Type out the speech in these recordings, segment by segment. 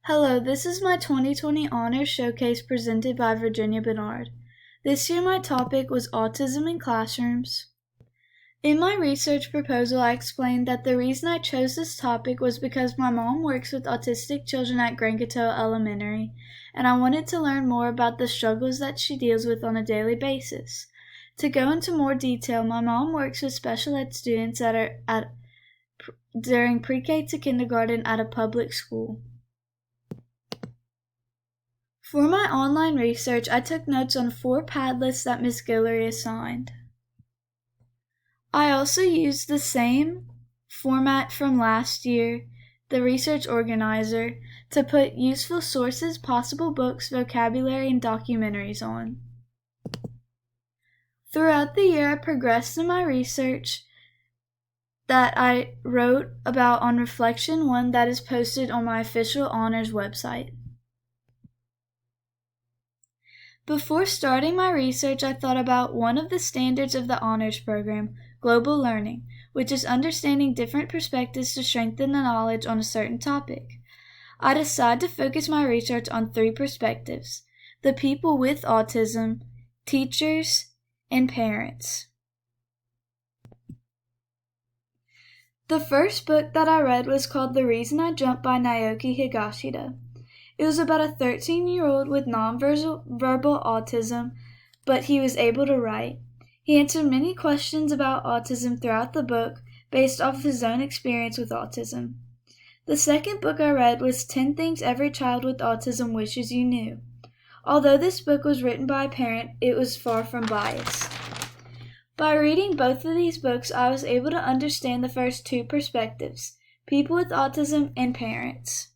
Hello, this is my 2020 Honors Showcase presented by Virginia Bernard. This year my topic was autism in classrooms. In my research proposal, I explained that the reason I chose this topic was because my mom works with autistic children at Grand Coteau Elementary, and I wanted to learn more about the struggles that she deals with on a daily basis. To go into more detail, my mom works with special ed students that are during pre-K to kindergarten at a public school. For my online research, I took notes on 4 Padlets that Miss Guillory assigned. I also used the same format from last year, the research organizer, to put useful sources, possible books, vocabulary, and documentaries on. Throughout the year, I progressed in my research that I wrote about on Reflection 1 that is posted on my official honors website. Before starting my research, I thought about one of the standards of the honors program, global learning, which is understanding different perspectives to strengthen the knowledge on a certain topic. I decided to focus my research on 3 perspectives: the people with autism, teachers, and parents. The first book that I read was called The Reason I Jumped by Naoki Higashida. It was about a 13-year-old with nonverbal autism, but he was able to write. He answered many questions about autism throughout the book based off of his own experience with autism. The second book I read was 10 Things Every Child with Autism Wishes You Knew. Although this book was written by a parent, it was far from biased. By reading both of these books, I was able to understand the first 2 perspectives, people with autism and parents.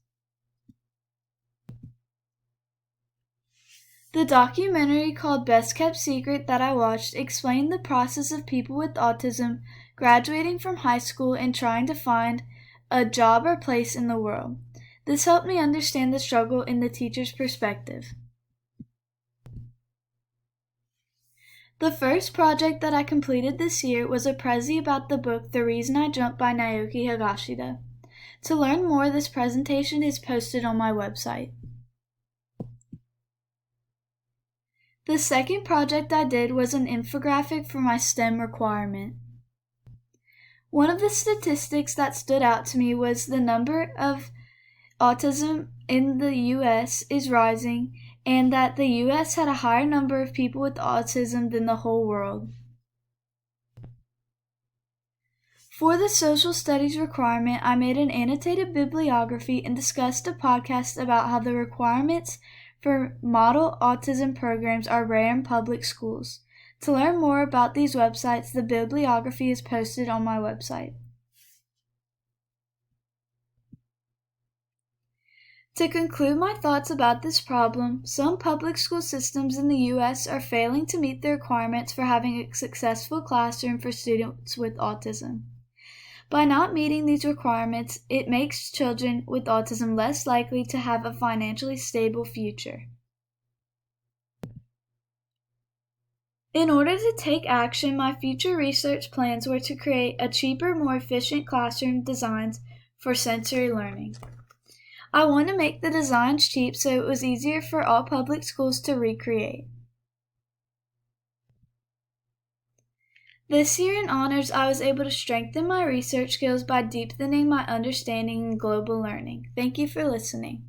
The documentary called Best Kept Secret that I watched explained the process of people with autism graduating from high school and trying to find a job or place in the world. This helped me understand the struggle in the teacher's perspective. The first project that I completed this year was a prezi about the book The Reason I Jumped by Naoki Higashida. To learn more, this presentation is posted on my website. The second project I did was an infographic for my STEM requirement. One of the statistics that stood out to me was the number of autism in the U.S. is rising, and that the U.S. had a higher number of people with autism than the whole world. For the social studies requirement, I made an annotated bibliography and discussed a podcast about how the requirements for model autism programs are rare in public schools. To learn more about these websites, the bibliography is posted on my website. To conclude my thoughts about this problem, some public school systems in the U.S. are failing to meet the requirements for having a successful classroom for students with autism. By not meeting these requirements, it makes children with autism less likely to have a financially stable future. In order to take action, my future research plans were to create a cheaper, more efficient classroom designs for sensory learning. I want to make the designs cheap so it was easier for all public schools to recreate. This year in honors, I was able to strengthen my research skills by deepening my understanding in global learning. Thank you for listening.